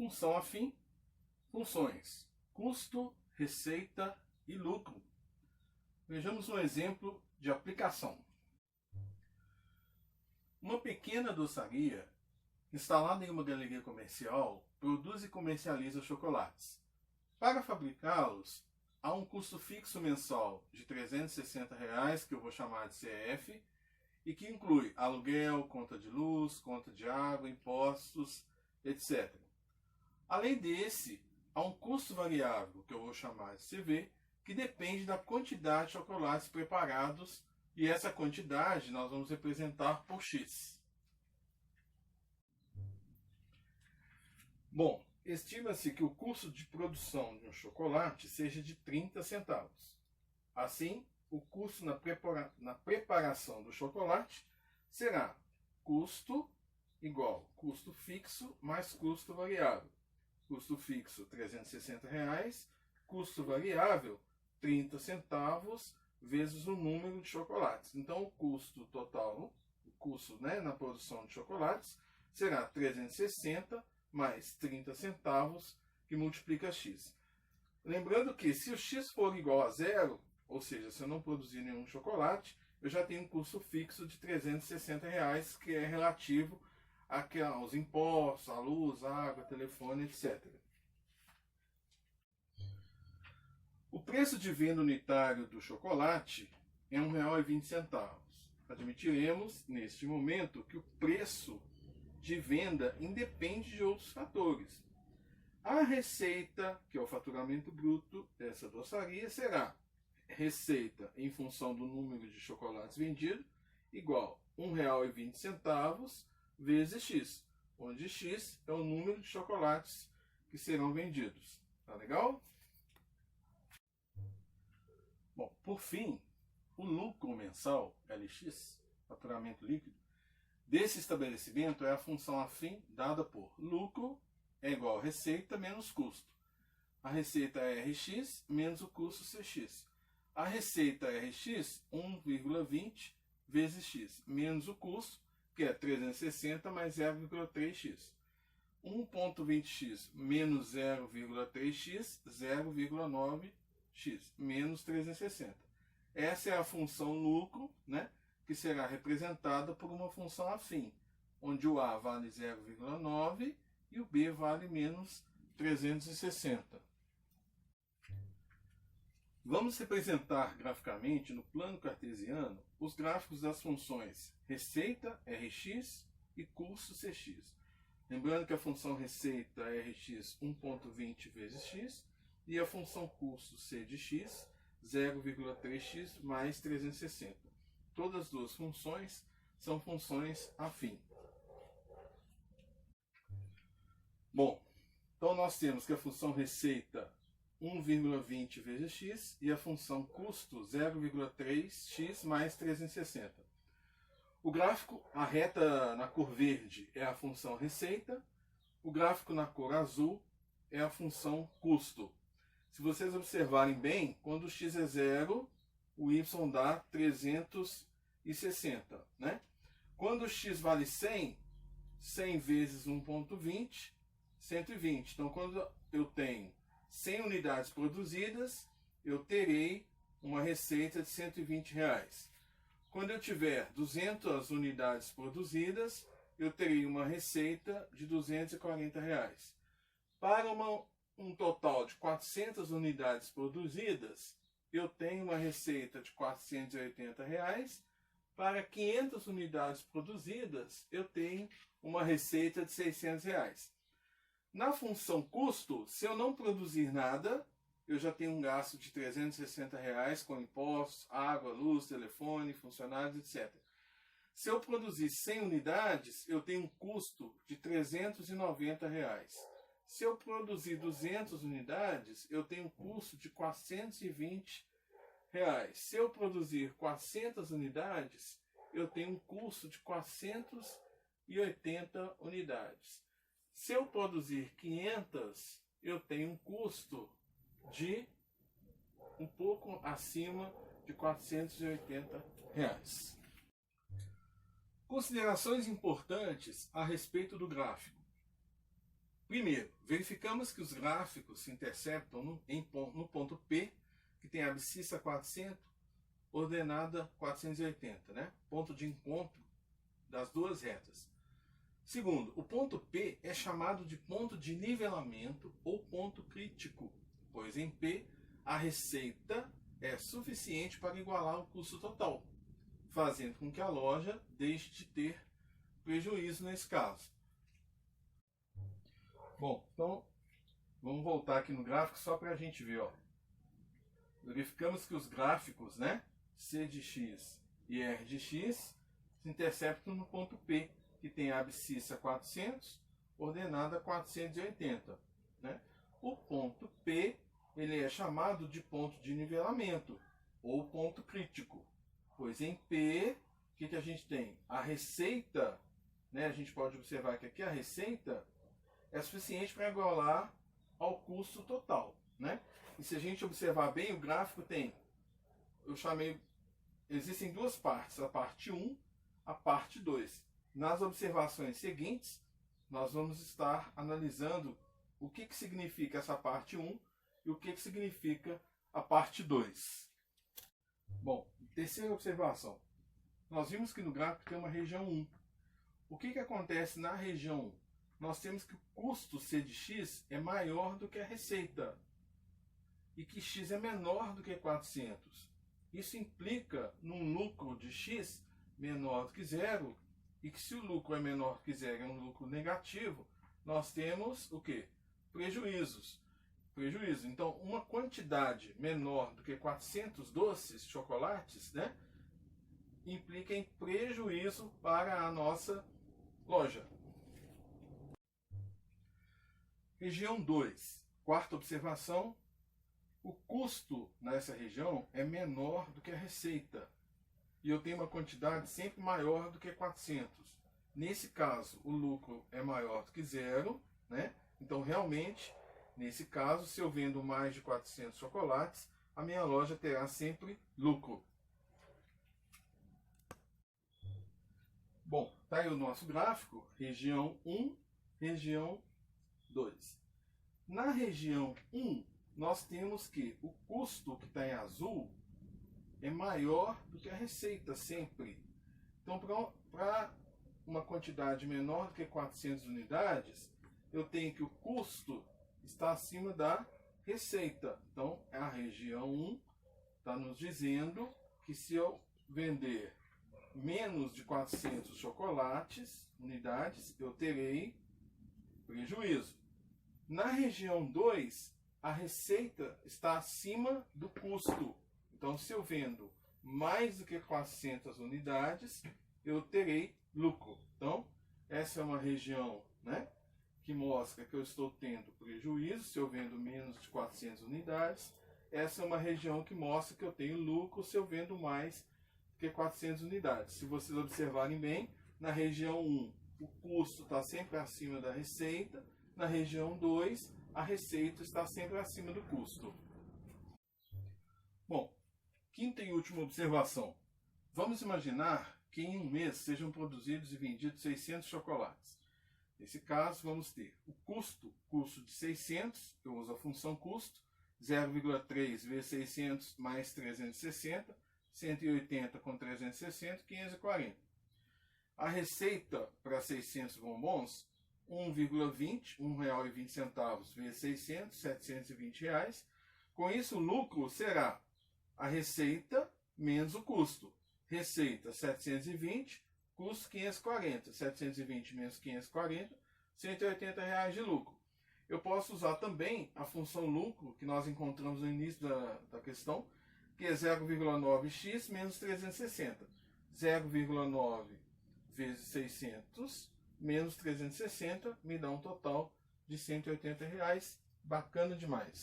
função afim, funções custo, receita e lucro. Vejamos um exemplo de aplicação. Uma pequena doçaria instalada em uma galeria comercial produz e comercializa chocolates. Para fabricá-los, há um custo fixo mensal de R$ 360, que eu vou chamar de CF, e que inclui aluguel, conta de luz, conta de água, impostos, etc. Além desse, há um custo variável, que eu vou chamar de CV, que depende da quantidade de chocolates preparados, e essa quantidade nós vamos representar por X. Bom, estima-se que o custo de produção de um chocolate seja de 30 centavos. Assim, o custo na preparação do chocolate será custo igual custo fixo mais custo variável. Custo fixo R$ 360, custo variável 30 centavos vezes o número de chocolates. Então, o custo total, o custo na produção de chocolates, será 360 mais 30 centavos, que multiplica x. Lembrando que se o x for igual a zero, ou seja, se eu não produzir nenhum chocolate, eu já tenho um custo fixo de R$ 360, que é relativo aos impostos, a luz, água, telefone, etc. O preço de venda unitário do chocolate é R$ 1,20. Admitiremos, neste momento, que o preço de venda independe de outros fatores. A receita, que é o faturamento bruto dessa doçaria, será receita em função do número de chocolates vendidos, igual a R$ 1,20 vezes X, onde X é o número de chocolates que serão vendidos. Tá legal? Bom, por fim, o lucro mensal, LX, faturamento líquido, desse estabelecimento é a função afim dada por lucro é igual a receita menos custo. A receita é RX menos o custo CX. A receita RX, 1,20 vezes X, menos o custo, que é 360 mais 0,3x. 1,20x menos 0,3x, 0,9x, menos 360. Essa é a função lucro, que será representada por uma função afim, onde o A vale 0,9 e o B vale menos 360. Vamos representar graficamente no plano cartesiano os gráficos das funções receita, Rx, e custo, Cx. Lembrando que a função receita é Rx 1,20 vezes x e a função custo C de x 0,3x mais 360. Todas as duas funções são funções afim. Bom, então nós temos que a função receita 1,20 vezes x e a função custo 0,3x mais 360. O gráfico, a reta na cor verde é a função receita, o gráfico na cor azul é a função custo. Se vocês observarem bem, quando o x é zero, o y dá 360. Quando o x vale 100, 100 vezes 1,20, 120. Então, quando eu tenho 100 unidades produzidas, eu terei uma receita de R$ 120. Quando eu tiver 200 unidades produzidas, eu terei uma receita de R$ 240. Para um total de 400 unidades produzidas, eu tenho uma receita de R$ 480. Para 500 unidades produzidas, eu tenho uma receita de R$ 600. Na função custo, se eu não produzir nada, eu já tenho um gasto de R$ 360 com impostos, água, luz, telefone, funcionários, etc. Se eu produzir 100 unidades, eu tenho um custo de R$ 390. Se eu produzir 200 unidades, eu tenho um custo de R$ 420. Se eu produzir 400 unidades, eu tenho um custo de 480 unidades. Se eu produzir 500, eu tenho um custo de um pouco acima de R$ 480. Considerações importantes a respeito do gráfico. Primeiro, verificamos que os gráficos se interceptam no ponto P, que tem a abscissa 400, ordenada 480, né? Ponto de encontro das duas retas. Segundo, o ponto P é chamado de ponto de nivelamento ou ponto crítico, pois em P a receita é suficiente para igualar o custo total, fazendo com que a loja deixe de ter prejuízo nesse caso. Bom, então vamos voltar aqui no gráfico só para a gente ver, ó. Verificamos que os gráficos, né, C de x e R de x, se interceptam no ponto P, que tem a abscissa 400, ordenada 480. Né? O ponto P ele é chamado de ponto de nivelamento, ou ponto crítico, pois em P, o que a gente tem? A receita, né, a gente pode observar que aqui a receita é suficiente para igualar ao custo total. Né? E se a gente observar bem, o gráfico tem, existem duas partes, a parte 1, a parte 2. Nas observações seguintes, nós vamos estar analisando o que significa essa parte 1 e o que significa a parte 2. Bom, terceira observação. Nós vimos que no gráfico tem uma região 1. O que acontece na região 1? Nós temos que o custo C de x é maior do que a receita e que x é menor do que 400. Isso implica num lucro de x menor do que zero, e que se o lucro é menor que zero, é um lucro negativo, nós temos o quê? Prejuízos. Então, uma quantidade menor do que 400 doces, chocolates, né, implica em prejuízo para a nossa loja. Região 2. Quarta observação. O custo nessa região é menor do que a receita. E eu tenho uma quantidade sempre maior do que 400. Nesse caso, o lucro é maior do que zero, né? Então, realmente, nesse caso, se eu vendo mais de 400 chocolates, a minha loja terá sempre lucro. Bom, tá aí o nosso gráfico, região 1, região 2. Na região 1, nós temos que o custo que está em azul é maior do que a receita, sempre. Então, para uma quantidade menor do que 400 unidades, eu tenho que o custo está acima da receita. Então, a região 1 está nos dizendo que se eu vender menos de 400 chocolates, unidades, eu terei prejuízo. Na região 2, a receita está acima do custo. Então, se eu vendo mais do que 400 unidades, eu terei lucro. Então, essa é uma região, né, que mostra que eu estou tendo prejuízo se eu vendo menos de 400 unidades. Essa é uma região que mostra que eu tenho lucro se eu vendo mais do que 400 unidades. Se vocês observarem bem, na região 1, o custo está sempre acima da receita. Na região 2, a receita está sempre acima do custo. Bom, quinta e última observação. Vamos imaginar que em um mês sejam produzidos e vendidos 600 chocolates. Nesse caso, vamos ter o custo de 600, eu uso a função custo, 0,3 vezes 600 mais 360, 180 com 360, 540. A receita para 600 bombons, 1,20, R$ 1,20 vezes 600, R$ 720. Com isso, o lucro será a receita menos o custo. Receita 720, custo 540. 720 menos 540, R$ 180 de lucro. Eu posso usar também a função lucro, que nós encontramos no início da questão, que é 0,9x menos 360. 0,9 vezes 600 menos 360 me dá um total de R$ 180. Bacana demais.